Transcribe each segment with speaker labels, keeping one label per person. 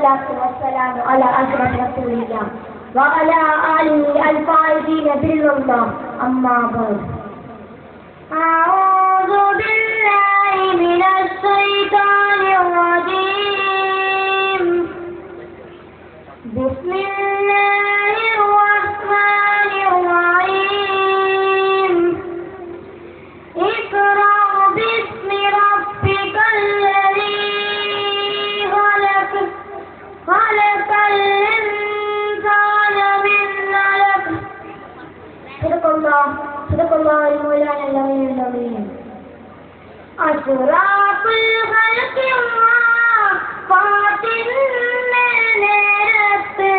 Speaker 1: والصلاة والسلام على أشرف رسول الله وعلى آله الفائزين بالرضا أما بعد. أعوذ بالله من الشيطان الرجيم. بسم الله الرحمن الرحيم. اقرأ باسم ربك الذي خلق الإنسان من علق. صدق الله المولانا العظيم. أشراف الخلق ഫാത്തിൻ്റെ നേരത്ത്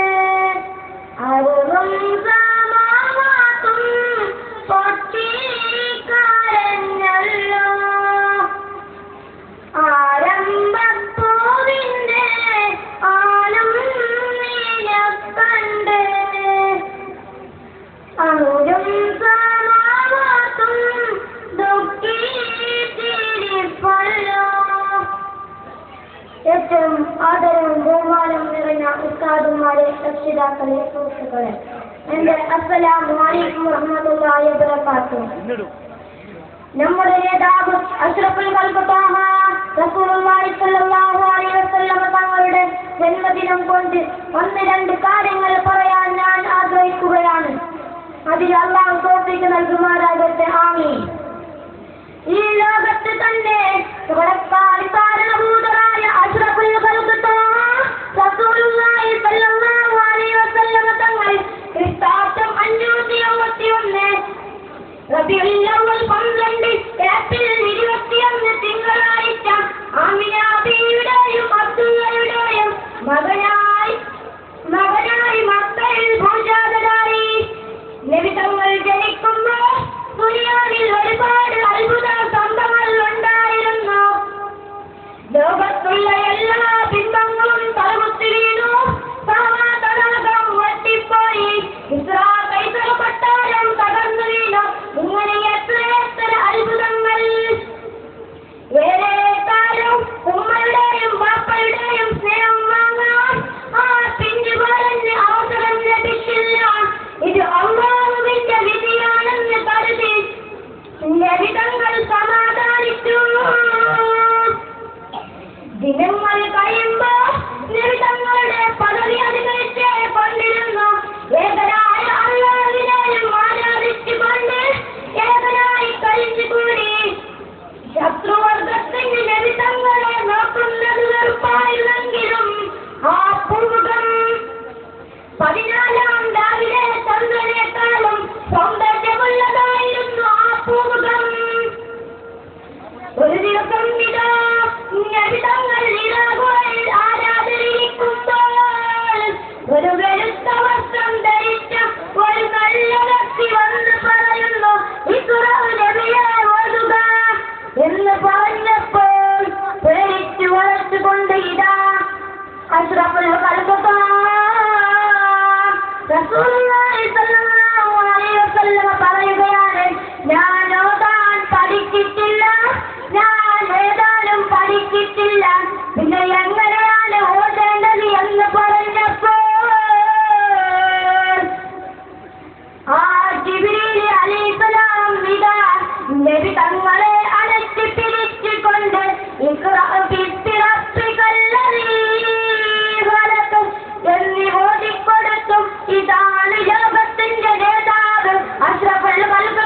Speaker 1: അറുതും സമാവാത്തും പൊട്ടിക്കരഞ്ഞല്ലോ. ആരംഭപ്പൂവിൻ്റെ ആലും നീലക്കണ്ട് അറുതും സമാവാത്തും ദുഃഖിച്ചിരിപ്പല്ലോ. ഏറ്റവും ആദരവും ബഹുമാനവും നിറഞ്ഞ ഉസ്താദുമാരെ, രക്ഷിതാക്കളെ, സുഹൃത്തുക്കളെ, എന്റെ അസ്സലാമു അലൈക്കും വറഹ്മത്തുള്ളാഹി വബറകാതുഹു. നമ്മുടെ നേതാവ് അഷ്റഫുൽ ഖൽഖ് ത്വാഹ റസൂലുള്ളാഹി സ്വല്ലല്ലാഹു അലൈഹി വസല്ലം തങ്ങളുടെ ജന്മദിനം കൊണ്ട് ഒന്ന് രണ്ട് കാര്യങ്ങൾ പറയാൻ ഞാൻ ആഗ്രഹിക്കുകയാണ്. അതിൽ അല്ലാഹു തൗഫീഖ് നൽകുമാറാകട്ടെ. ആമീൻ. ഈ ലോകത്ത് തന്നെ കാരണഭൂതരായ അഷ്റഫുൽ ഖൽഖ് ത്വാഹ റസൂലുള്ളാഹി സ്വല്ലല്ലാഹു അലൈഹി വസല്ലം തങ്ങൾ ക്രിസ്താബ്ദം 551 റബീഉൽ അവ്വൽ 12 ഏപ്രിൽ 21 തിങ്കളാഴ്ച ആമിന ബീവിയുടെയും അബ്ദുള്ളയുടെയും മകനായി മക്കയിൽ ഭൂജാതരായി. നബി തങ്ങൾ ജനിക്കുമ്പോൾ ദുനിയാവിൽ ഒരുപാട് അത്ഭുത സംഭവങ്ങൾ ഉണ്ടായിരുന്നു. ലോകത്തുള്ള എല്ലാ ബിംബങ്ങളും തലകുത്തി വീണു. തടാകം വറ്റിപ്പോയി. ഇസ്രാ കൈസർ കൊട്ടാരം തകർന്നു വീണു. ഇങ്ങനെ എത്ര അത്ഭുതങ്ങൾ. ഏറെക്കാലം ഉമ്മയുടെയും ബാപ്പയുടെയും സ്നേഹം വാങ്ങാൻ ആ പിഞ്ചുപാലന് അവസരം ലഭിച്ചില്ല. ഇത് അല്ലാഹുവിന്റെ വിധിയാണെന്ന് കരുതി നബി തങ്ങൾ സമാധാനിച്ചു. ദിനങ്ങൾ കഴിയുമ്പോൾ നബി തങ്ങളുടെ പദവി അധികരിച്ചേ കൊണ്ടിരുന്നു. ഏകനായ അല്ലാഹുവിനെയും ആരാധിച്ചുകൊണ്ട് ഏകനായി കഴിഞ്ഞുകൂടി. ശത്രുവർഗത്തിന് നബി തങ്ങളെ നോക്കുന്നത് വെറുപ്പായിരുന്നെങ്കിലും ആ പൂമുഖം 14 രാവിലെ ചന്ദ്രനേക്കാളും സൗന്ദര്യമുള്ളതായിരുന്നു. ആ പൂമുഖം ഒരു ദിവസം ഇതാ നബി തങ്ങൾ ഇറാഖുകളിൽ ആരാധനയിരിക്കുമ്പോൾ ഒരു വെളുത്ത വസ്ത്രം ധരിച്ച ഒരു നല്ല വ്യക്തി വന്ന് പറയുന്നു, ഇഖ്റാ നബിയെ ഓതുക എന്ന് പറഞ്ഞപ്പോൾ പേടിച്ചു വളച്ചുകൊണ്ട് ഇതാ അഷ്റഫുൽ ഖൽഖ് റസൂലുള്ളാഹി സ്വല്ലല്ലാഹു അലൈഹി വസല്ലം പറയുകയാണ്, ഞാൻ ഓതാൻ പഠിച്ചിട്ടില്ല, ഞാൻ ഏതാനും പഠിച്ചിട്ടില്ല, പിന്നെ എങ്ങനെയാണ് ഓതേണ്ടത് എന്ന് പറഞ്ഞപ്പോൾ ആ ജിബ്രീൽ അലൈഹിസ്സലാം ഇതാ നബി തങ്ങളെ അടച്ചു പിടിച്ചുകൊണ്ട് ഇഖ്റാ ബിസ്മി റബ്ബിക്കല്ലദീ ഖലഖ് എന്ന് ഓതിക്കൊടുത്തു. ഇതാണ് ലോകത്തിന്റെ നേതാവ് അഷ്റഫുൽ ഖൽഖ്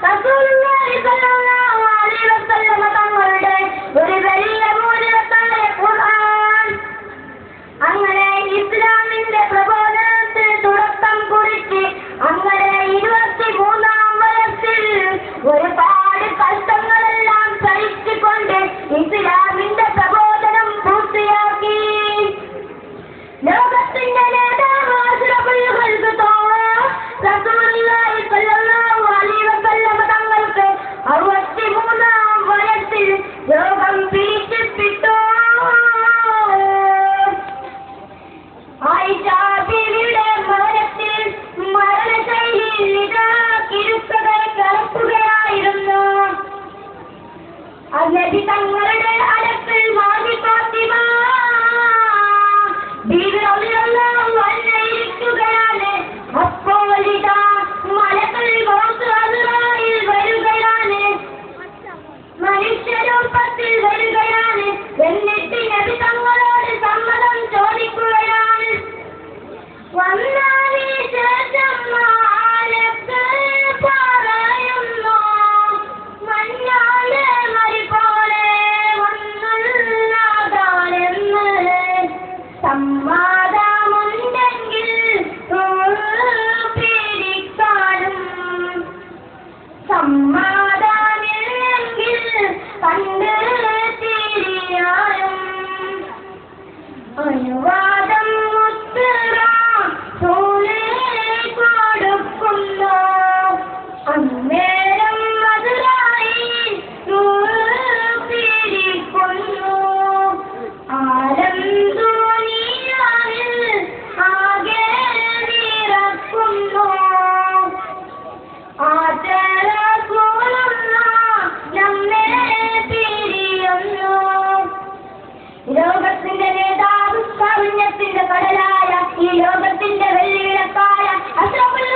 Speaker 1: റസൂലുള്ളാഹി സ്വല്ലല്ലാഹു അലൈഹി വസല്ലം തങ്ങളുടെ അനുവാദം കൊടുക്കുന്നു അന്നേരം മധുരായി പിടിക്കുന്നു ആലം ദുനിയാവിൽ ആകെ നിറക്കുന്നു നമ്മെ പിരിയുന്നു ലോകത്തിന്റെ നേതാവ് കാരുണ്യത്തിന്റെ കടലായ ഈ ലോകത്തിന്റെ വെള്ളിവിളക്കായ അഷ്റഫുൽ